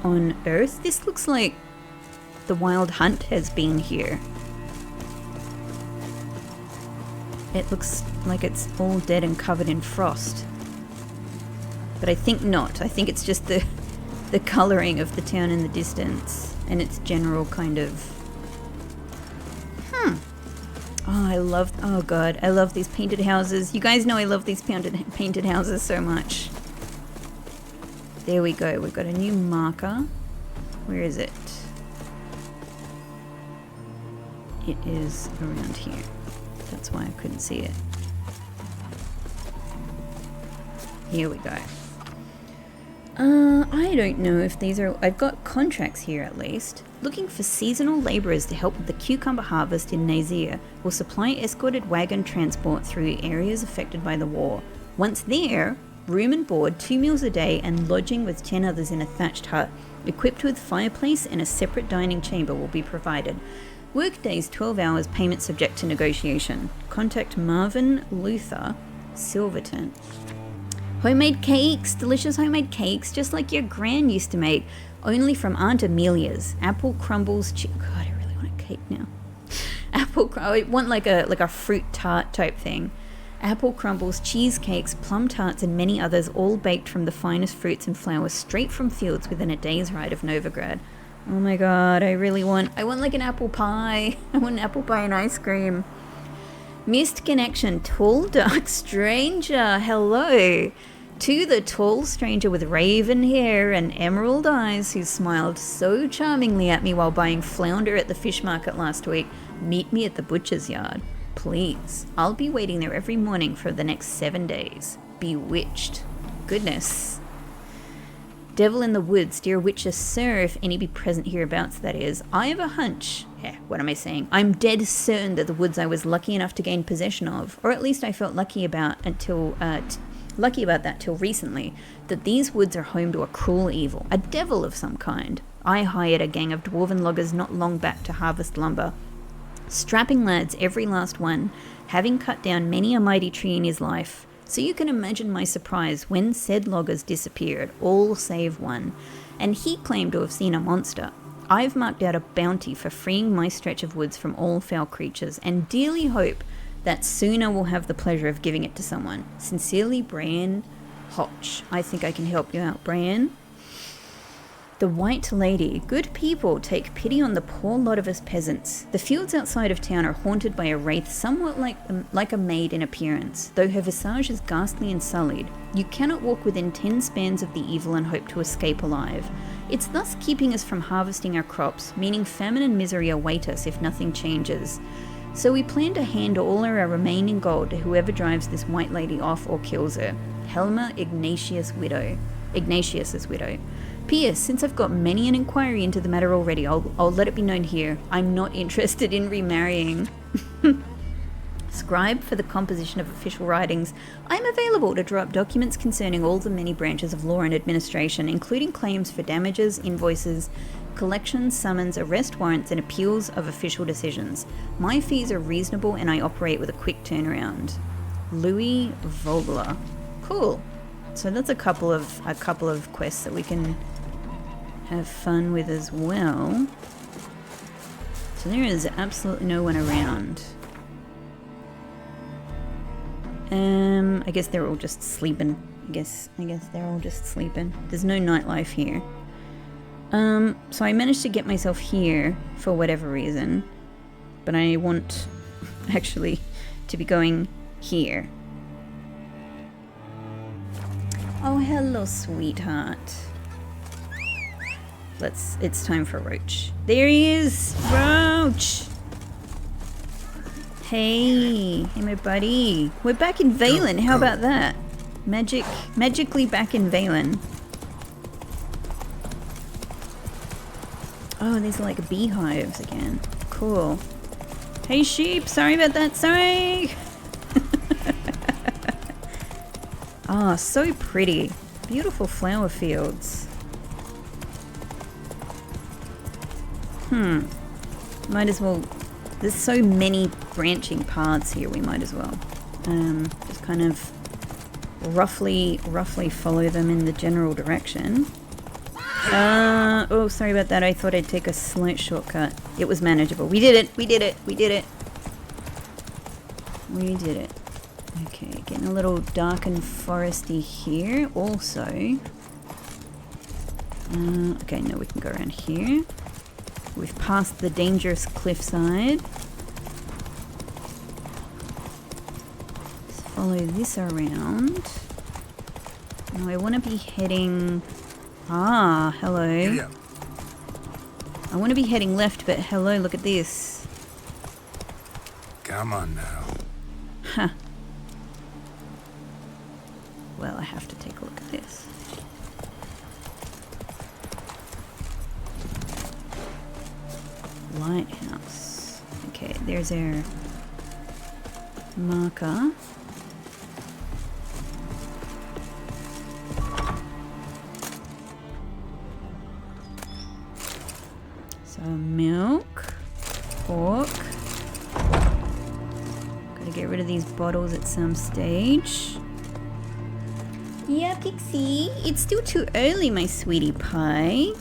on earth? This looks like the Wild Hunt has been here. It looks like it's all dead and covered in frost. But I think not. I think it's just the colouring of the town in the distance and its general kind of... Oh god, I love these painted houses. You guys know I love these painted houses so much. There we go. We've got a new marker. Where is it? It is around here. That's why I couldn't see it. Here we go. I don't know if these are... I've got contracts here at least. Looking for seasonal labourers to help with the cucumber harvest in Nazir. Will supply escorted wagon transport through areas affected by the war. Once there, room and board, 2 meals a day, and lodging with 10 others in a thatched hut, equipped with fireplace and a separate dining chamber will be provided. Work days 12 hours, payment subject to negotiation. Contact Marvin Luther, Silverton. Homemade cakes, delicious homemade cakes, just like your gran used to make, only from Aunt Amelia's. Apple crumbles, God, I really want a cake now. I want like a fruit tart type thing. Apple crumbles, cheesecakes, plum tarts, and many others, all baked from the finest fruits and flowers, straight from fields within a day's ride of Novigrad. Oh my god, I want like an apple pie. I want an apple pie and ice cream. Missed connection, tall dark stranger, hello. To the tall stranger with raven hair and emerald eyes who smiled so charmingly at me while buying flounder at the fish market last week, meet me at the butcher's yard. Please, I'll be waiting there every morning for the next 7 days. Bewitched. Goodness. Devil in the woods, dear witcher sir, if any be present hereabouts, that is. I have a hunch. What am I saying? I'm dead certain that the woods I was lucky enough to gain possession of, or at least I felt lucky about that till recently, that these woods are home to a cruel evil, a devil of some kind. I hired a gang of dwarven loggers not long back to harvest lumber. Strapping lads, every last one, having cut down many a mighty tree in his life. So you can imagine my surprise when said loggers disappeared, all save one, and he claimed to have seen a monster. I've marked out a bounty for freeing my stretch of woods from all foul creatures, and dearly hope that soon I will have the pleasure of giving it to someone. Sincerely, Bran Hotch. I think I can help you out, Bran. The White Lady. Good people, take pity on the poor lot of us peasants. The fields outside of town are haunted by a wraith somewhat like a maid in appearance, though her visage is ghastly and sullied. You cannot walk within 10 spans of the evil and hope to escape alive. It's thus keeping us from harvesting our crops, meaning famine and misery await us if nothing changes. So we plan to hand all our remaining gold to whoever drives this White Lady off or kills her. Helma Ignatius's widow. P.S. Since I've got many an inquiry into the matter already, I'll let it be known here. I'm not interested in remarrying. Scribe for the composition of official writings. I'm available to draw up documents concerning all the many branches of law and administration, including claims for damages, invoices, collections, summons, arrest warrants, and appeals of official decisions. My fees are reasonable and I operate with a quick turnaround. Louis Vogler. Cool. So that's a couple of quests that we can have fun with as well. So there is absolutely no one around. I guess they're all just sleeping. I guess they're all just sleeping. There's no nightlife here. So I managed to get myself here for whatever reason, but I want actually to be going here. Oh, hello, sweetheart. It's time for Roach. There he is! Roach! Hey, my buddy. We're back in Valen. How about that? Magically back in Valen. Oh, these are like beehives again. Cool. Hey, sheep. Sorry about that. Sorry. Ah, so pretty. Beautiful flower fields. Might as well... There's so many branching paths here, we might as well. Just kind of roughly follow them in the general direction. Oh, sorry about that. I thought I'd take a slight shortcut. It was manageable. We did it. We did it. We did it. We did it. Okay, getting a little dark and foresty here also. Okay, no, we can go around here. We've passed the dangerous cliffside. Let's follow this around. Now I want to be heading... Ah, hello. I want to be heading left, but hello, look at this. Come on now. Huh. Well, I have to take a look at this. Lighthouse. Okay, there's our marker. So milk, pork. Gotta get rid of these bottles at some stage. Yeah, Pixie, it's still too early, my sweetie pie.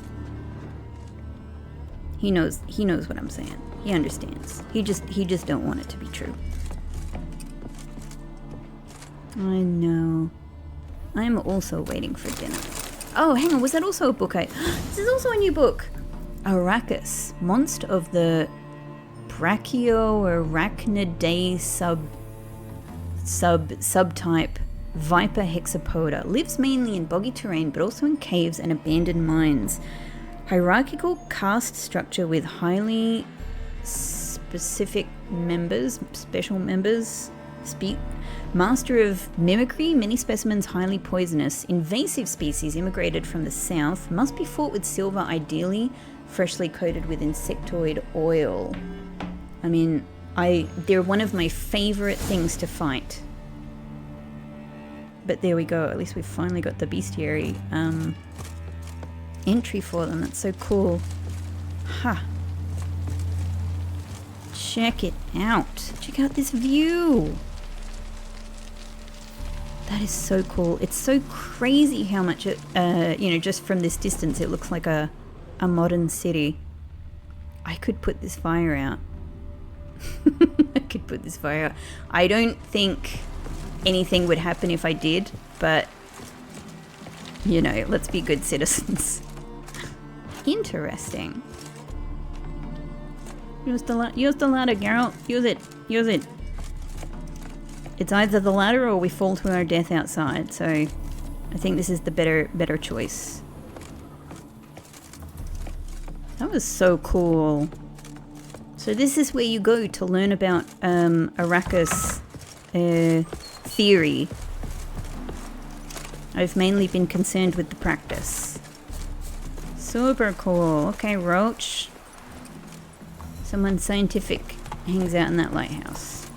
He knows what I'm saying. He understands. He just don't want it to be true. I know. I'm also waiting for dinner. Oh, hang on, was that also a book this is also a new book. Arachis, monster of the Brachioarachnidae subtype Viper hexapoda. Lives mainly in boggy terrain, but also in caves and abandoned mines. Hierarchical caste structure with highly special members. Master of mimicry, many specimens highly poisonous. Invasive species immigrated from the south. Must be fought with silver, ideally freshly coated with insectoid oil. I mean, they're one of my favorite things to fight. But there we go. At least we've finally got the bestiary entry for them. That's so cool. Ha! Check it out. Check out this view. That is so cool. It's so crazy how much it, just from this distance, it looks like a modern city. I could put this fire out. I could put this fire out. I don't think anything would happen if I did, but, let's be good citizens. Interesting. Use the ladder, Geralt. Use it. It's either the ladder or we fall to our death outside, so I think this is the better choice. That was so cool. So this is where you go to learn about Arachis theory. I've mainly been concerned with the practice. Super cool. Okay, Roach. Someone scientific hangs out in that lighthouse.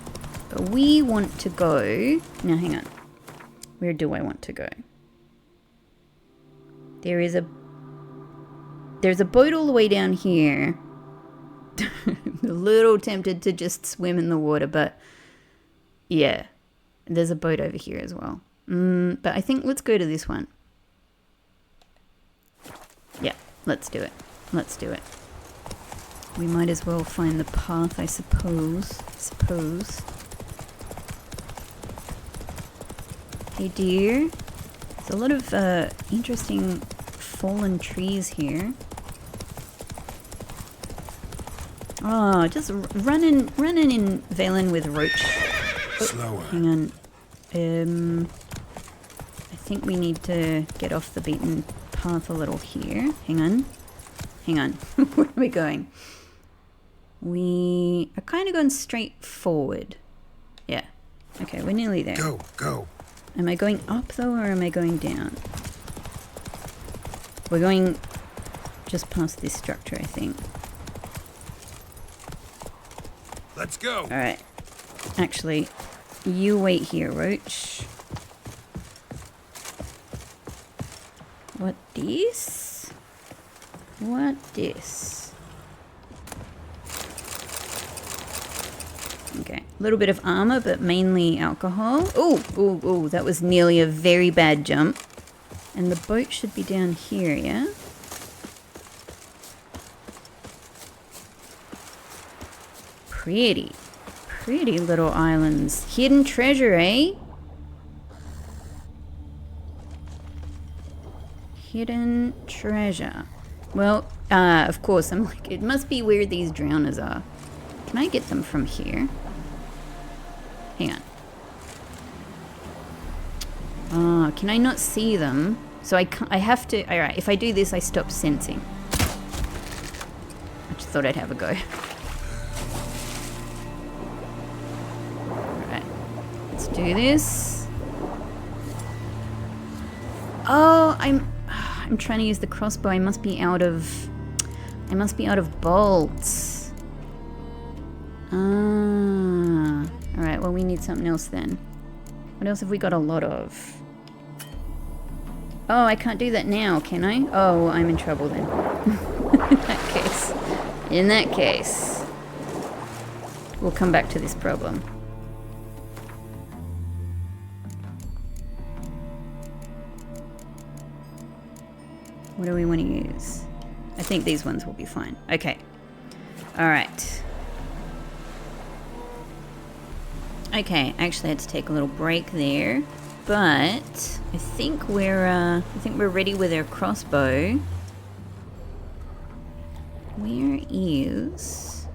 But we want to go... Now, hang on. Where do I want to go? There's a boat all the way down here. I'm a little tempted to just swim in the water, but... Yeah. There's a boat over here as well. But I think let's go to this one. Yeah, let's do it. We might as well find the path, I suppose. Hey dear. There's a lot of interesting fallen trees here. Oh, just running in Valen with Roach. Slower. Hang on. I think we need to get off the beaten path a little here. Hang on. Where are we going? We are kind of going straight forward. Yeah. Okay, we're nearly there. Go. Am I going up though, or am I going down? We're going just past this structure, I think. Let's go. All right. Actually, you wait here, Roach. What this? Okay, a little bit of armor, but mainly alcohol. Oh, that was nearly a very bad jump. And the boat should be down here, yeah? Pretty. Pretty little islands. Hidden treasure, eh? Hidden treasure. Well, of course, I'm like, it must be where these drowners are. Can I get them from here? Hang on. Ah, can I not see them? So I have to, alright, if I do this, I stop sensing. I just thought I'd have a go. Alright, let's do this. Oh, I'm trying to use the crossbow. I must be out of bolts. Ah. Alright, well we need something else then. What else have we got a lot of? Oh, I can't do that now, can I? Oh, I'm in trouble then. In that case, we'll come back to this problem. What do we want to use? I think these ones will be fine. Okay. Alright. Okay, actually I had to take a little break there. But I think we're ready with our crossbow. Where is...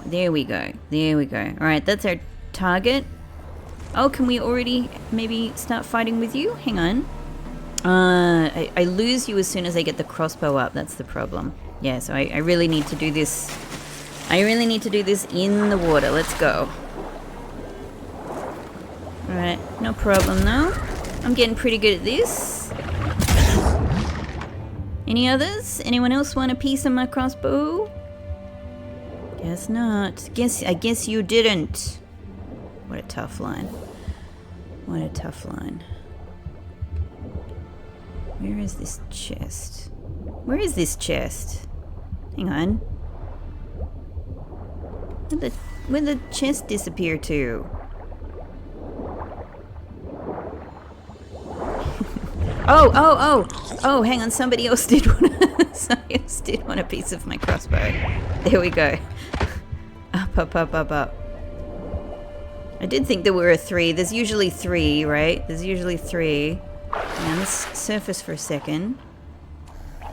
There we go. There we go. Alright, that's our target. Oh, can we already maybe start fighting with you? Hang on. I lose you as soon as I get the crossbow up. That's the problem. Yeah, so I really need to do this. I really need to do this in the water. Let's go. Alright, no problem though. I'm getting pretty good at this. Any others? Anyone else want a piece of my crossbow? Guess not. I guess you didn't. What a tough line. What a tough line. Where is this chest? Where is this chest? Hang on. Where'd the chest disappear to? Oh, hang on, somebody else did want a piece of my crossbow. There we go. Up. I did think there were 3. There's usually 3, right? There's usually 3. Now let's surface for a second.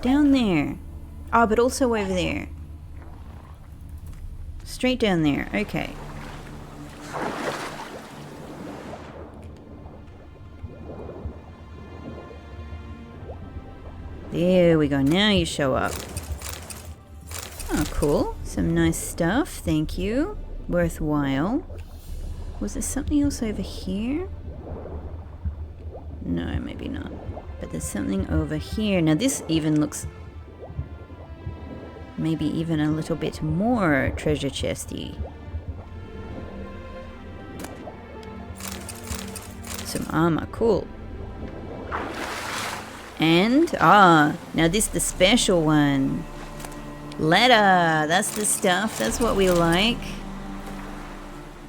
Down there. Oh, but also over there. Straight down there, okay. There we go, now you show up. Oh, cool. Some nice stuff, thank you. Worthwhile. Was there something else over here? No, maybe not. But there's something over here. Now this even looks... maybe even a little bit more treasure chesty. Some armor, cool. And, now this is the special one. Letter, that's the stuff, that's what we like.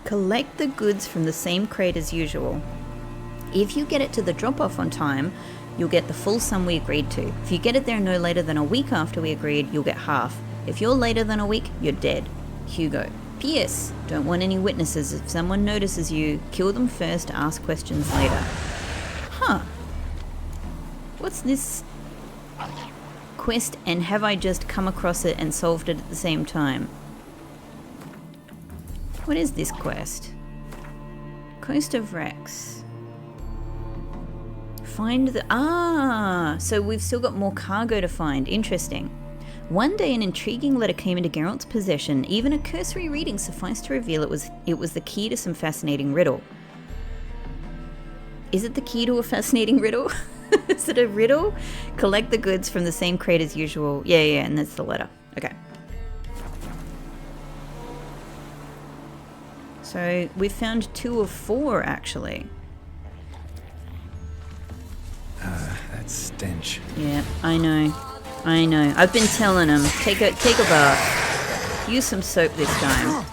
Collect the goods from the same crate as usual. If you get it to the drop-off on time, you'll get the full sum we agreed to. If you get it there no later than a week after we agreed, you'll get half. If you're later than a week, you're dead. Hugo. P.S. Don't want any witnesses. If someone notices you, kill them first, ask questions later. Huh. What's this quest, and have I just come across it and solved it at the same time? What is this quest? Coast of Rex. Find the... so we've still got more cargo to find. Interesting. One day an intriguing letter came into Geralt's possession. Even a cursory reading sufficed to reveal it was the key to some fascinating riddle. Is it the key to a fascinating riddle? Is it a riddle? Collect the goods from the same crate as usual. Yeah, and that's the letter. Okay. So we found 2 of 4 actually. That stench. Yeah, I know. I've been telling him, take a bath. Use some soap this time.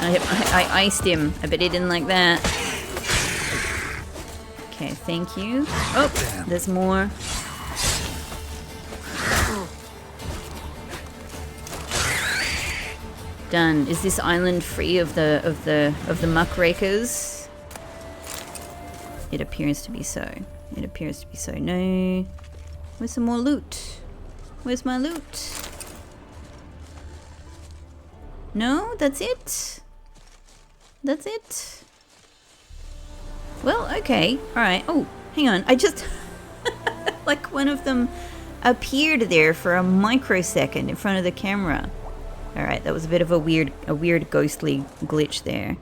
I iced him. I bet he didn't like that. Okay, thank you. Oh, there's more. Done. Is this island free of the muckrakers? It appears to be so. It appears to be so. No. Where's some more loot? Where's my loot? No, that's it. That's it. Well, okay. Alright. Oh, hang on. I just... like one of them appeared there for a microsecond in front of the camera. Alright, that was a bit of a weird ghostly glitch there.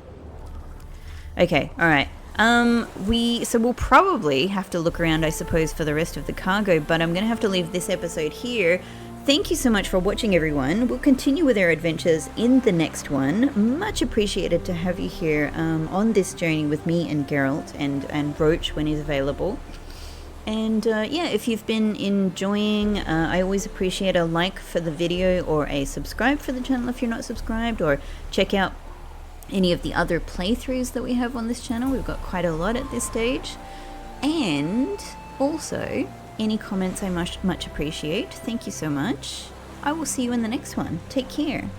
Okay, alright. So we'll probably have to look around, I suppose, for the rest of the cargo, but I'm going to have to leave this episode here. Thank you so much for watching, everyone. We'll continue with our adventures in the next one. Much appreciated to have you here on this journey with me and Geralt and Roach when he's available. And yeah, if you've been enjoying, I always appreciate a like for the video or a subscribe for the channel if you're not subscribed, or check out any of the other playthroughs that we have on this channel. We've got quite a lot at this stage. And also, any comments I much appreciate. Thank you so much. I will see you in the next one. Take care.